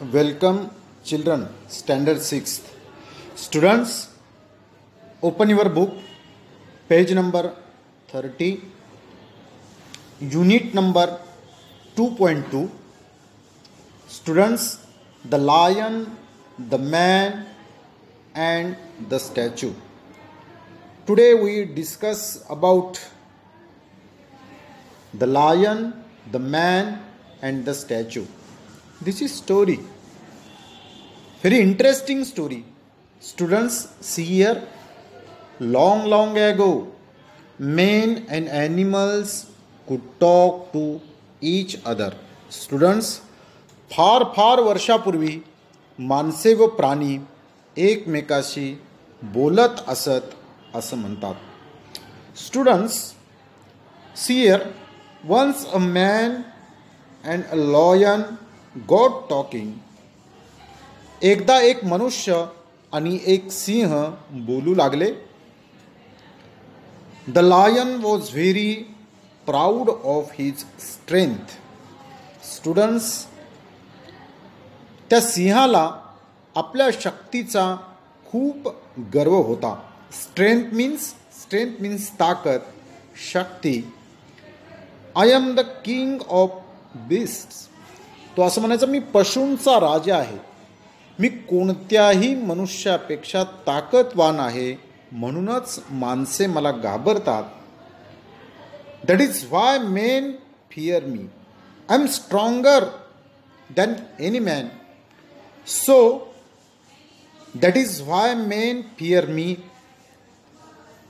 Welcome, children, standard 6th. Students, open your book, page number 30, unit number 2.2. Students, the lion, the man, and the statue. Today we discuss about the lion, the man, and the statue. This is story. Very interesting story. Students, see here. Long ago, men and animals could talk to each other. Students, फार वर्षापूर्वी माणसे व प्राणी एकमेकाशी बोलत असत असं म्हणतात. Students, see here. Once a man and a lion got talking. एकदा एक मनुष्य आणि एक सिंह बोलू लागले. The lion was very proud of his strength. Students, त्या सिंहाला आपल्या शक्तीचा खूप गर्व होता. स्ट्रेंथ मीन्स ताकद, शक्ती. I am the king of beasts. तो असं म्हणायचं, मी पशूंचा राजा आहे. मी कोणत्याही मनुष्यापेक्षा ताकदवान आहे, म्हणूनच माणसे मला घाबरतात. That is why men fear me. I am stronger than any man. So that is why men fear me.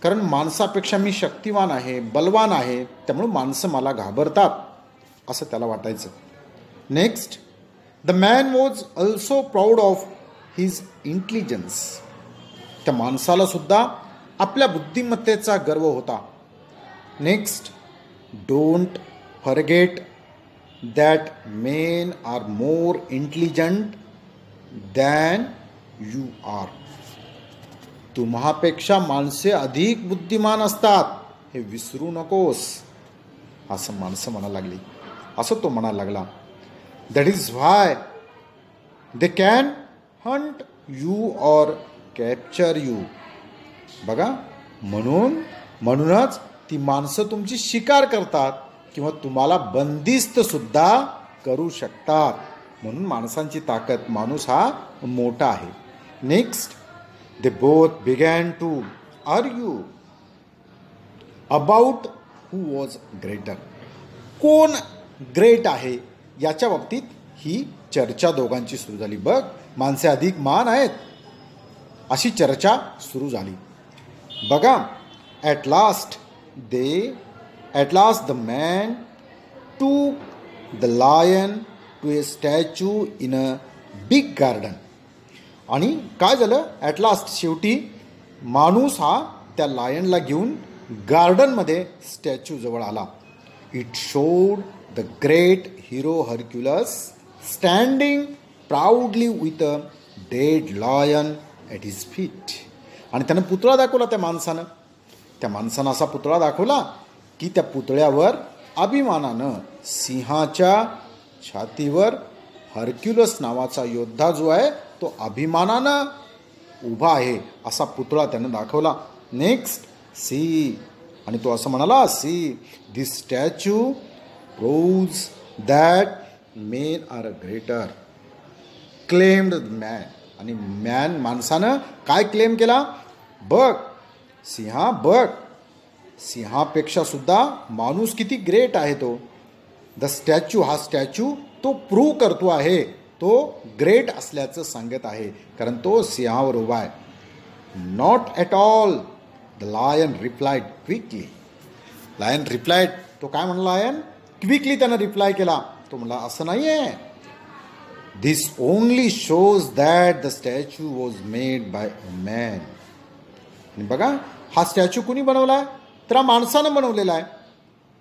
कारण माणसापेक्षा मी शक्तिवान आहे, बलवान आहे, त्यामुळे माणसं मला घाबरतात असं त्याला वाटायचं. Next, the man was also proud of his intelligence. त्या माणसाला सुद्धा आपल्या बुद्धिमत्तेचा गर्व होता. Next, don't forget that men are more intelligent than you are. तुम्हापेक्षा माणसे अधिक बुद्धिमान असतात हे विसरू नकोस असं माणसं म्हणायला लागली. असं तो म्हणायला लागला. That is why they can hunt you or capture you. बघा, म्हणूनच ती माणसं तुमची शिकार करतात किंवा तुम्हाला बंदिस्त सुद्धा करू शकतात. म्हणून माणसांची ताकद, माणूस हा मोठा आहे. Next, they both began to argue about who was greater. कोण ग्रेट आहे याच्या बाबतीत ही चर्चा दोघांची सुरू झाली. बघ, माणसे अधिक महान आहेत अशी चर्चा सुरू झाली. बघा, at last the man took the lion to a statue in a big garden. आणि काय झालं, ॲट लास्ट शेवटी माणूस हा त्या लायनला घेऊन गार्डनमध्ये स्टॅच्यू जवळ आला. It showed the great hero Hercules standing proudly with a dead lion at his feet. आणि त्यानं पुतळा दाखवला त्या माणसानं असा पुतळा दाखवला की त्या पुतळ्यावर अभिमानानं सिंहाच्या छातीवर हर्क्युलस नावाचा योद्धा जो आहे तो अभिमानानं उभा आहे असा पुतळा त्यानं दाखवला. नेक्स्ट, सी, आणि तो असं म्हणाला, see this statue proves that men are greater claimed man. आणि माणसानं काय क्लेम केला, बघ सिंहापेक्षा सुद्धा माणूस किती ग्रेट आहे तो. द स्टॅच्यू, हा स्टॅच्यू तो प्रूव्ह करतो आहे, तो ग्रेट असल्याचं सांगत आहे, कारण तो सिंहावर उभा आहे. Not at all, the lion replied quickly. तो काय म्हणला, लायन क्विकली त्यानं रिप्लाय केला. तो म्हणला, असं नाही आहे. This only shows that the statue was made by a man. आणि बघा, हा स्टॅच्यू कुणी बनवला, तर माणसानं बनवलेला आहे.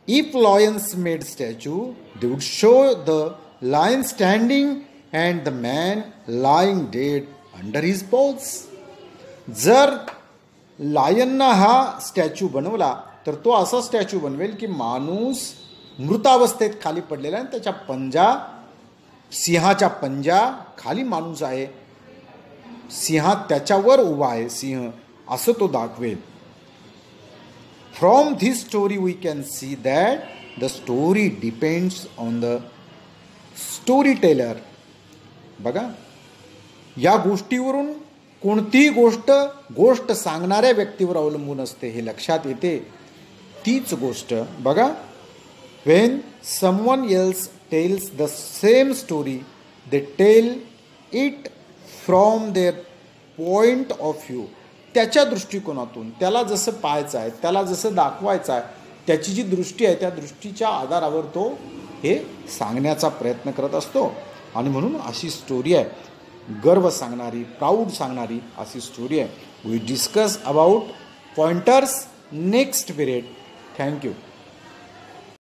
If lions made statue they would show the lion standing and the man lying dead under his paws. जर लायनना हा स्टॅच्यू बनवला तर तो असा स्टॅच्यू बनवेल की माणूस मृतावस्थेत खाली पडलेला आहे, त्याच्या पंजा सिंहाच्या पंजा खाली माणूस आहे, सिंह त्याच्यावर उभा आहे, सिंह असं तो दाखवेल. From this story we can see that the story depends on the story teller. बघा, या गोष्टीवरून कोणतीही गोष्ट सांगणाऱ्या व्यक्तीवर अवलंबून असते हे लक्षात येते. तीच गोष्ट बघा, when someone else tells the same story, they tell it from their point of view. त्याच्या दृष्टिकोनातून, त्याला जसं पाहायचं आहे, त्याला जसं दाखवायचं आहे, त्याची जी दृष्टी आहे त्या दृष्टीच्या आधारावर तो हे सांगण्याचा प्रयत्न करत असतो. आणि म्हणून अशी स्टोरी आहे, गर्व सांगणारी, प्राऊड सांगणारी अशी स्टोरी आहे. We discuss about pointers next period. Thank you.